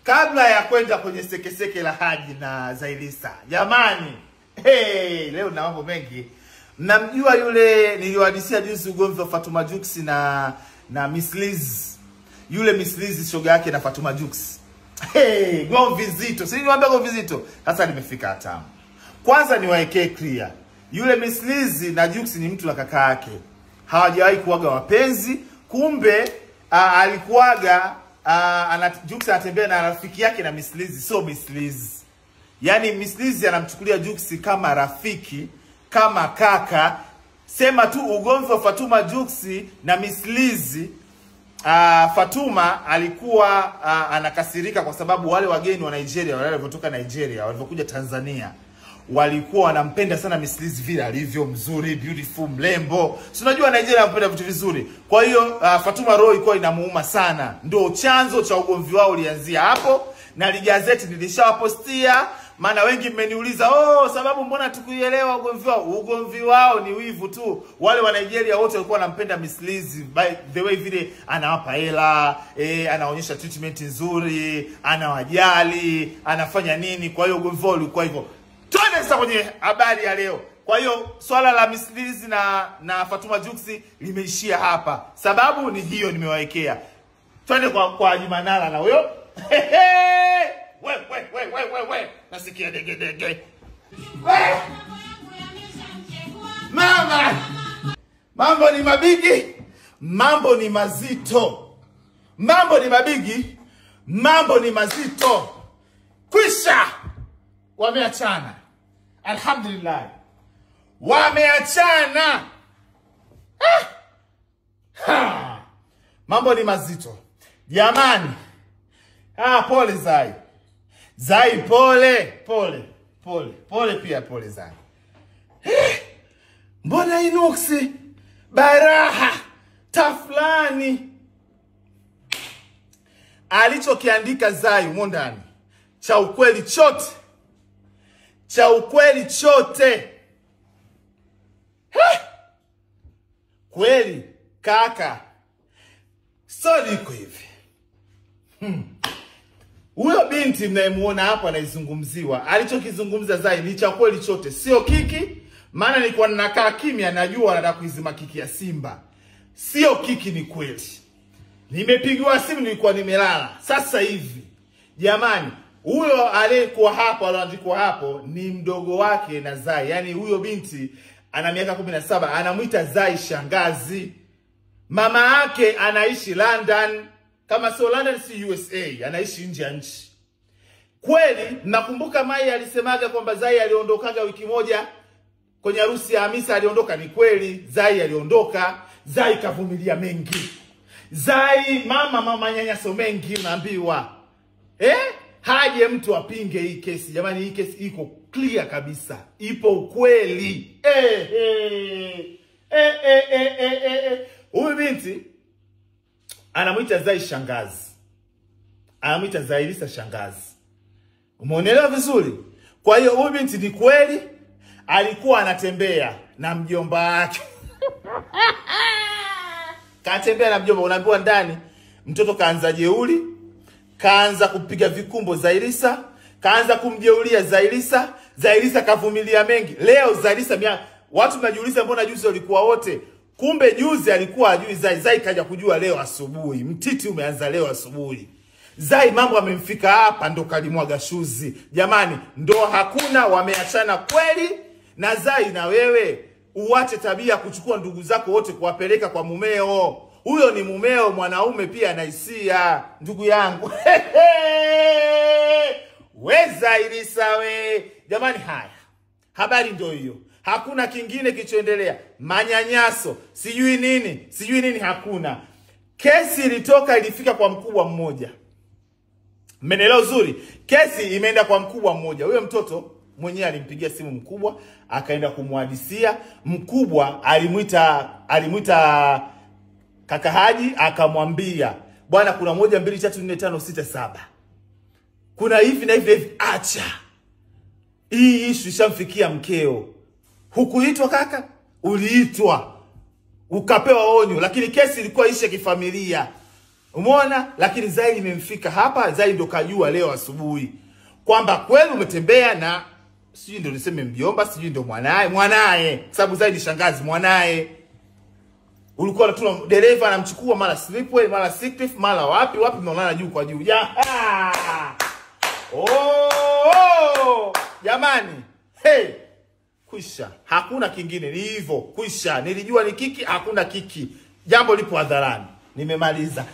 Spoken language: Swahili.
Kabla ya kwenda kwenye sekeseke la Haji na Zailisa, jamani, leo na mambo mengi. Mnamjua yule niliwadisia jinsi ugomvi wa Fatuma Jux na Miss Liz. Yule Miss Liz shoga yake na Fatuma Jux. Gomvi zito. Si niwaambia gomvi zito. Sasa nimefika hatamu. Kwanza niwaekee clear. Yule Miss Liz na Jux ni mtu la kaka yake. Hawajawahi kuaga wapenzi. Kumbe alikuaga Jux anatembea na rafiki yake na Miss Liz, so Miss Liz. Yaani Miss Liz anamchukulia Jux kama rafiki, kama kaka. Sema tu ugomvi wa Fatuma Jux na Miss Liz. Fatuma alikuwa anakasirika kwa sababu wale wageni wa Nigeria, wale waliotoka Nigeria, walivyokuja Tanzania, walikuwa wanampenda sana Miss Liz vile alivyo mzuri, beautiful, mlembo. Si unajua Nigeria wanapenda vitu vizuri. Kwa hiyo Fatuma roho ilikuwa inamuuma sana. Ndio chanzo cha ugomvi wao ulianzia hapo, na ligazeti nilishawapostia. Maana wengi mmeniuliza, sababu mbona tukuielewa ugomvi wao? Ugomvi wao ni wivu tu. Wale wa Nigeria wote walikuwa wanampenda Miss Liz by the way vile anawapa hela, anaonyesha treatment nzuri, anawajali, anafanya nini. Kwa hiyo ugomvi wao ulikuwa hivyo. Twende sasa kwenye habari ya leo. Kwa hiyo swala la Miss Liz na Fatuma Jux limeishia hapa. Sababu ni hiyo nimewaekea. Twende kwa Ajimanala na huyo. We. Nasikia dege. Mama! Mambo ni mabigi, mambo ni mazito. Mambo ni mabigi, mambo ni mazito. Kwisha! Wameachana. Alhamdulillah. Wameachana. Mambo ni mazito. Jamani. Pole Zai. Zai pole pia pole Zai. Mbona inuksi baraha taflani alichokiandika Zai humo ndani cha ukweli chote. Kweli kaka, sorry iko hivi. Huyo binti mnayemuona hapa anaizungumziwa, alichokizungumza Zai ni cha kweli chote, sio kiki. Maana nilikuwa ninakaa kimya, najua anataka kuizima kiki ya Simba. Sio kiki, ni kweli. Nimepigiwa simu, nilikuwa nimelala. Sasa hivi jamani, huyo aliyekuwa hapo, aliandikwa hapo ni mdogo wake na Zai. Yaani huyo binti ana miaka 17, anamuita Zai shangazi. Mama yake anaishi London. Kama sio London si USA, anaishi nje ya nchi. Kweli, nakumbuka Mai alisemaga kwamba Zai aliondokaga wiki moja kwenye harusi ya Hamisa, aliondoka. Ni kweli, Zai aliondoka. Zai kavumilia mengi. Zai mama nyanyaso mengi unaambiwa. Haje mtu apinge hii kesi. Jamani, hii kesi iko clear kabisa. Ipo ukweli. Huyu binti anamuita Zai shangazi. Anamuita Zailisa shangazi. Umeonelewa vizuri? Kwa hiyo huyu binti ni kweli alikuwa anatembea na mjomba wake. Katembea na mjomba, unaambiwa ndani mtoto kaanza jeuli, kaanza kupiga vikumbo Zailisa, kaanza kumjeulia Zailisa. Zailisa kavumilia mengi. Leo Zailisa watu mnajiuliza mbona juzi walikuwa wote? Kumbe juzi alikuwa ajui Zai. Zai kaja kujua leo asubuhi. Mtiti umeanza leo asubuhi. Zai mambo amemfika hapa, ndo kalimwaga shuzi. Jamani, ndo hakuna, wameachana kweli. Na Zai, na wewe uache tabia kuchukua ndugu zako wote kuwapeleka kwa mumeo. Huyo ni mumeo, mwanaume pia anaisia, ndugu yangu. We Zailisa we. Jamani, haya habari ndo hiyo. Hakuna kingine kichoendelea. Manyanyaso, sijui nini, hakuna. Kesi ilitoka, ilifika kwa mkubwa mmoja. Mmenelewa uzuri? Kesi imeenda kwa mkubwa mmoja. Huyo mtoto mwenyewe alimpigia simu mkubwa, akaenda kumhadisia. Mkubwa alimuita kaka Haji, akamwambia, bwana kuna 1 2 3 4 5 6 7. Kuna hivi na hivi, acha. Hii issue ishamfikia mkeo. Hukuitwa kaka? Uliitwa. ukapewa onyo, lakini kesi ilikuwa ishe kifamilia. Umeona? Lakini Zai imemfika hapa. Zai ndo kajua leo asubuhi kwamba kweli umetembea na sijui ndo niseme mjomba, sijui ndo mwanae, sababu Zai ni shangazi mwanae. Ulikuwa tu dereva anamchukua mara Slipway, mara Siktif, mara wapi mnaonana juu kwa juu. Jamani, hey, kwisha. Hakuna kingine, ni hivyo, kwisha. Nilijua ni kiki, hakuna kiki. Jambo lipo hadharani. Nimemaliza.